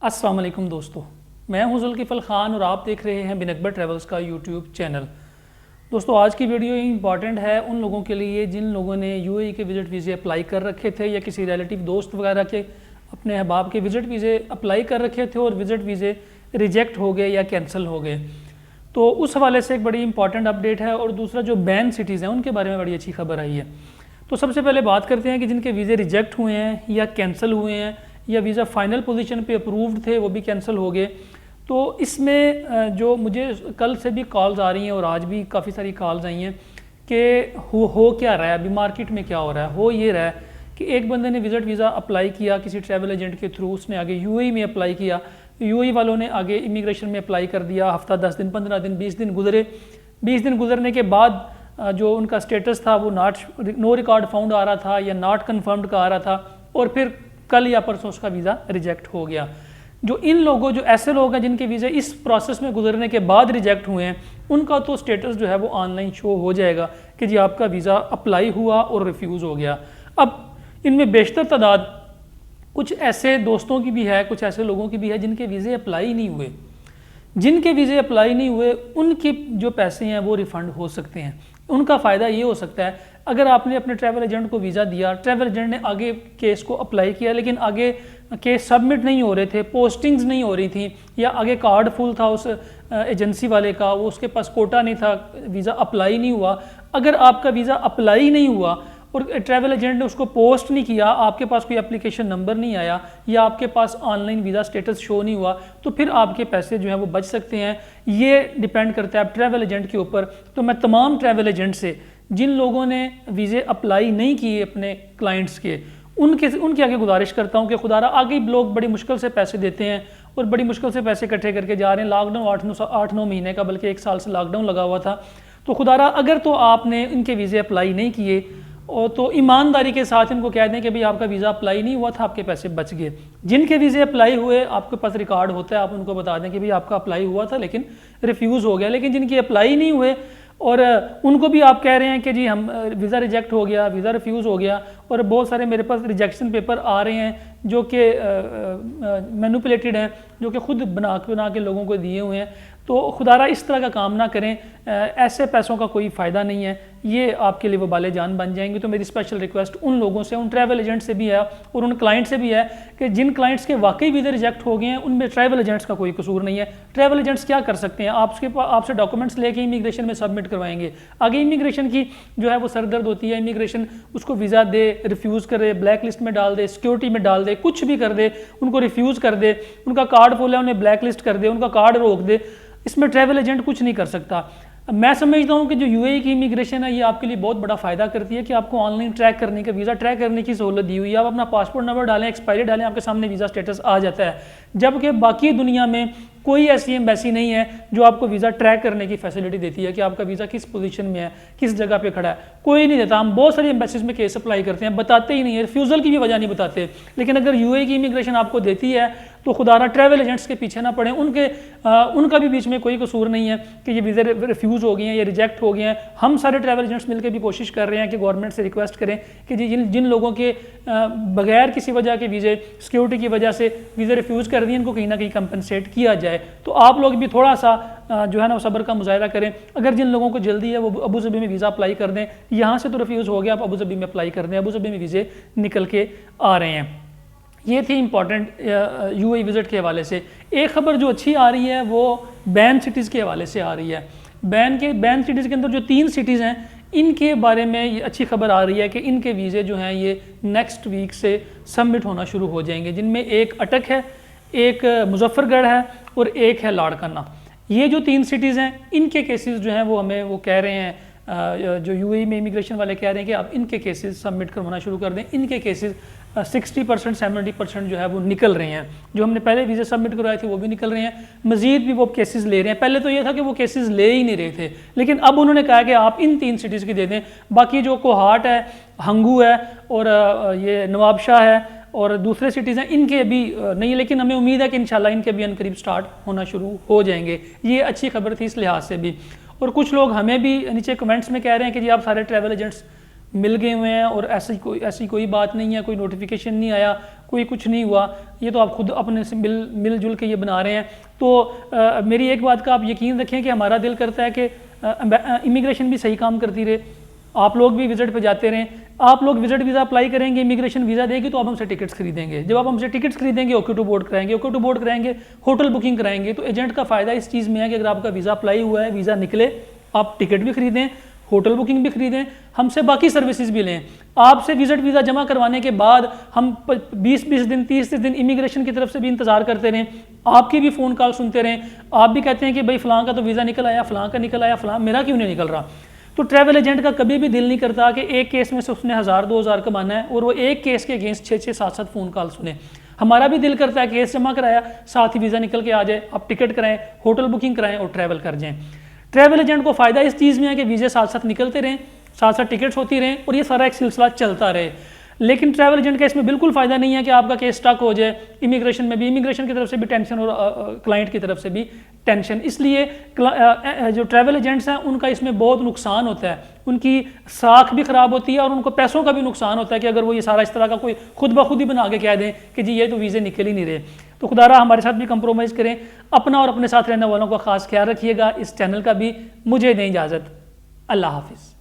अस्सलाम वालेकुम दोस्तों, मैं हूं जुल्किफल ख़ान और आप देख रहे हैं बिन अकबर ट्रैवल्स का यूट्यूब चैनल। दोस्तों आज की वीडियो इंपॉर्टेंट है उन लोगों के लिए जिन लोगों ने यूएई के विज़िट वीज़े अप्लाई कर रखे थे या किसी रिलेटिव दोस्त वगैरह के अपने अहबाब के विज़िट वीज़े अप्लाई कर रखे थे और विज़िट वीज़े रिजेक्ट हो गए या कैंसिल हो गए। तो उस हवाले से एक बड़ी इंपॉर्टेंट अपडेट है। और दूसरा जो बैन सिटीज़ हैं उनके बारे में बड़ी अच्छी खबर आई है। तो सबसे पहले बात करते हैं कि जिनके वीज़े रिजेक्ट हुए हैं या कैंसिल हुए हैं या वीज़ा फाइनल पोजीशन पे अप्रूव्ड थे वो भी कैंसिल हो गए। तो इसमें जो मुझे कल से भी कॉल्स आ रही हैं और आज भी काफ़ी सारी कॉल्स आई हैं कि हो क्या रहा है, अभी मार्केट में क्या हो रहा है। हो ये रहा है कि एक बंदे ने विज़िट वीज़ा अप्लाई किया किसी ट्रैवल एजेंट के थ्रू, उसने आगे यूएई में अप्लाई किया, यूएई वालों ने आगे इमिग्रेशन में अप्लाई कर दिया। हफ्ता 10 दिन 15 दिन 20 दिन गुजरे। 20 दिन गुजरने के बाद जो उनका स्टेटस था वो नो रिकॉर्ड फाउंड आ रहा था या नॉट कन्फर्म्ड का आ रहा था और फिर कल या परसों उसका वीज़ा रिजेक्ट हो गया। जो ऐसे लोग हैं जिनके वीज़े इस प्रोसेस में गुजरने के बाद रिजेक्ट हुए हैं उनका तो स्टेटस जो है वो ऑनलाइन शो हो जाएगा कि जी आपका वीज़ा अप्लाई हुआ और रिफ्यूज़ हो गया। अब इनमें बेशतर तादाद कुछ ऐसे दोस्तों की भी है, कुछ ऐसे लोगों की भी है जिनके वीज़े अप्लाई नहीं हुए। जिनके वीज़े अप्लाई नहीं हुए उनके जो पैसे हैं वो रिफ़ंड हो सकते हैं। उनका फ़ायदा ये हो सकता है, अगर आपने अपने ट्रैवल एजेंट को वीज़ा दिया, ट्रैवल एजेंट ने आगे केस को अप्लाई किया लेकिन आगे केस सबमिट नहीं हो रहे थे, पोस्टिंग्स नहीं हो रही थी या आगे कार्ड फुल था उस एजेंसी वाले का, वो उसके पास कोटा नहीं था, वीज़ा अप्लाई नहीं हुआ। अगर आपका वीज़ा अप्लाई नहीं हुआ और ट्रैवल एजेंट ने उसको पोस्ट नहीं किया, आपके पास कोई एप्लीकेशन नंबर नहीं आया या आपके पास ऑनलाइन वीज़ा स्टेटस शो नहीं हुआ, तो फिर आपके पैसे जो हैं वो बच सकते हैं। ये डिपेंड करता है ट्रैवल एजेंट के ऊपर। तो मैं तमाम ट्रैवल एजेंट से जिन लोगों ने वीज़े अप्लाई नहीं किए अपने क्लाइंट्स के उनके आगे गुजारिश करता हूँ कि खुदारा आगे लोग बड़ी मुश्किल से पैसे देते हैं और बड़ी मुश्किल से पैसे इकट्ठे करके जा रहे हैं। लॉकडाउन 8-9 महीने का, बल्कि 1 साल से लॉकडाउन लगा हुआ था। तो खुदारा अगर तो आपने इनके वीज़े अप्लाई नहीं किए और तो ईमानदारी के साथ इनको कह दें कि भाई आपका वीज़ा अप्लाई नहीं हुआ था, आपके पैसे बच गए। जिनके वीज़े अप्लाई हुए आपके पास रिकॉर्ड होता है, आप उनको बता दें कि भाई आपका अप्लाई हुआ था लेकिन रिफ्यूज़ हो गया। लेकिन जिनके अप्लाई नहीं हुए और उनको भी आप कह रहे हैं कि जी हम वीज़ा रिजेक्ट हो गया, वीज़ा रिफ्यूज़ हो गया, और बहुत सारे मेरे पास रिजेक्शन पेपर आ रहे हैं जो कि मैनिपुलेटेड हैं, जो कि खुद बना के लोगों को दिए हुए हैं। तो खुदारा इस तरह का काम ना करें, ऐसे पैसों का कोई फ़ायदा नहीं है, ये आपके लिए वबाले जान बन जाएंगे। तो मेरी स्पेशल रिक्वेस्ट उन लोगों से, उन ट्रैवल एजेंट से भी है और उन क्लाइंट से भी है कि जिन क्लाइंट्स के वाकई वीज़े रिजेक्ट हो गए हैं उनमें ट्रैवल एजेंट्स का कोई कसूर नहीं है। ट्रैवल एजेंट्स क्या कर सकते हैं, आपसे डॉक्यूमेंट्स लेके इमिग्रेशन में सबमिट करवाएंगे। आगे इमिग्रेशन की जो है वो सरदर्द होती है, इमिग्रेशन उसको वीज़ा दे, रिफ्यूज़ करे, ब्लैक लिस्ट में डाल दे, सिक्योरिटी में डाल दे, कुछ भी कर दे, उनको रिफ्यूज़ कर दे, उनका कार्ड फुल है उन्हें ब्लैक लिस्ट कर दे, उनका कार्ड रोक दे। इसमें ट्रैवल एजेंट कुछ नहीं कर सकता। मैं समझता हूँ कि जो यूएई की इमिग्रेशन है ये आपके लिए बहुत बड़ा फ़ायदा करती है कि आपको ऑनलाइन ट्रैक करने का, वीज़ा ट्रैक करने की सहूलत दी हुई है। आप अपना पासपोर्ट नंबर डालें, एक्सपायरी डालें, आपके सामने वीज़ा स्टेटस आ जाता है। जबकि बाकी दुनिया में कोई ऐसी एम्बेसी नहीं है जो आपको वीज़ा ट्रैक करने की फैसिलिटी देती है कि आपका वीज़ा किस पोजीशन में है, किस जगह पे खड़ा है, कोई नहीं देता। हम बहुत सारी एम्बेसीज में केस अप्लाई करते हैं, बताते ही नहीं है, रिफ्यूज़ल की भी वजह नहीं बताते। लेकिन अगर यूएई की इमिग्रेशन आपको देती है तो खुदारा ट्रैवल एजेंट्स के पीछे ना पड़े, उनका भी बीच में कोई कसूर नहीं है कि ये वीज़े रिफ्यूज़ हो गए हैं या रिजेक्ट हो गए हैं। हम सारे ट्रैवल एजेंट्स मिलकर भी कोशिश कर रहे हैं कि गवर्नमेंट से रिक्वेस्ट करें कि जी जिन लोगों के बगैर किसी वजह के वीज़े, सिक्योरिटी की वजह से वीज़े रिफ्यूज़ कर दिए, इनको कहीं ना कहीं कंपनसेट किया जाए। तो आप लोग भी थोड़ा सा जो है ना सब्र का मुजाहिरा करें। अगर जिन लोगों को जल्दी है वो अबू धाबी में वीज़ा अप्लाई कर दें। यहाँ से तो रिफ्यूज़ हो गया, आप अबू धाबी में अप्लाई कर दें, अबू धाबी में वीज़े निकल के आ रहे हैं। ये थी इंपॉर्टेंट यूएई विज़िट के हवाले से। एक खबर जो अच्छी आ रही है वो बैन सिटीज़ के हवाले से आ रही है। बैन सिटीज़ के अंदर जो 3 सिटीज़ हैं इनके बारे में ये अच्छी खबर आ रही है कि इनके वीज़े जो हैं ये नेक्स्ट वीक से सबमिट होना शुरू हो जाएंगे, जिनमें एक अटक है, एक मुजफ्फरगढ़ है और एक है लाड़काना। ये जो 3 सिटीज़ हैं इनके केसेस जो हैं वो हमें वो कह रहे हैं, जो यूएई में इमिग्रेशन वाले कह रहे हैं कि आप इनके केसेस सबमिट करवाना शुरू कर दें। इनके केसेस 60% 70% जो है वो निकल रहे हैं। जो हमने पहले वीज़े सबमिट करवाए थे वो भी निकल रहे हैं, मज़ीद भी वो केसेस ले रहे हैं। पहले तो ये था कि वो केसेस ले ही नहीं रहे थे, लेकिन अब उन्होंने कहा कि आप इन 3 सिटीज़ की दे दें। बाकी जो कोहाट है, हंगू है और ये नवाबशाह है और दूसरे सिटीज़ हैं, इनके अभी नहीं है, लेकिन हमें उम्मीद है कि इंशाल्लाह इनके भी अनकरीब स्टार्ट होना शुरू हो जाएंगे। ये अच्छी खबर थी इस लिहाज से भी। और कुछ लोग हमें भी नीचे कमेंट्स में कह रहे हैं कि जी आप सारे ट्रैवल एजेंट्स मिल गए हुए हैं और ऐसी कोई बात नहीं है, कोई नोटिफिकेशन नहीं आया, कोई कुछ नहीं हुआ, ये तो आप खुद अपने से मिलजुल के ये बना रहे हैं। तो मेरी एक बात का आप यकीन रखें कि हमारा दिल करता है कि इमिग्रेशन भी सही काम करती रहे, आप लोग भी विजिट पे जाते रहें। आप लोग विजिट वीज़ा अप्लाई करेंगे, इमिग्रेशन वीज़ा देगी तो आप हमसे टिकट्स खरीदेंगे, जब आप हमसे टिकट्स खरीदेंगे ओके टू बोर्ड कराएंगे, ओके टू बोर्ड कराएंगे होटल बुकिंग कराएंगे। तो एजेंट का फ़ायदा इस चीज़ में है कि अगर आपका वीज़ा अप्लाई हुआ है, वीज़ा निकले, आप टिकट भी खरीदें, होटल बुकिंग भी खरीदें, हमसे बाकी सर्विसेज भी लें। आपसे विजिट वीज़ा जमा करवाने के बाद हम 20-20 दिन 30 दिन इमिग्रेशन की तरफ से भी इंतज़ार करते रहें, आपकी भी फ़ोन कॉल सुनते रहें, आप भी कहते हैं कि भाई फ़लाँ का तो वीज़ा निकल आया, फ़लाँ का निकल आया, फ़लाँ मेरा क्यों नहीं निकल रहा। तो ट्रैवल एजेंट का कभी भी दिल नहीं करता कि एक केस में से उसने 1000-2000 कमाना है और वो एक केस के अगेंस्ट 6-6 7-7 फ़ोन कॉल सुने। हमारा भी दिल करता है केस जमा कराया, साथ ही वीज़ा निकल के आ जाए, आप टिकट कराएं, होटल बुकिंग कराएं और ट्रैवल कर जाएं। ट्रैवल एजेंट को फ़ायदा इस चीज़ में है कि वीज़े साथ साथ निकलते रहें, साथ साथ टिकट्स होती रहें और ये सारा एक सिलसिला चलता रहे। लेकिन ट्रैवल एजेंट का इसमें बिल्कुल फ़ायदा नहीं है कि आपका केस स्टक हो जाए, इमिग्रेशन में भी, इमिग्रेशन की तरफ से भी टेंशन और क्लाइंट की तरफ से भी टेंशन। इसलिए जो ट्रैवल एजेंट्स हैं उनका इसमें बहुत नुकसान होता है, उनकी साख भी ख़राब होती है और उनको पैसों का भी नुकसान होता है कि अगर वो ये सारा इस तरह का कोई खुद ब खुद ही बना के कह दें कि जी ये तो वीज़े निकल ही नहीं रहे। तो खुदारा हमारे साथ भी कंप्रोमाइज़ करें, अपना और अपने साथ रहने वालों का खास ख्याल रखिएगा। इस चैनल का भी मुझे दें इजाज़त। अल्लाह हाफिज़।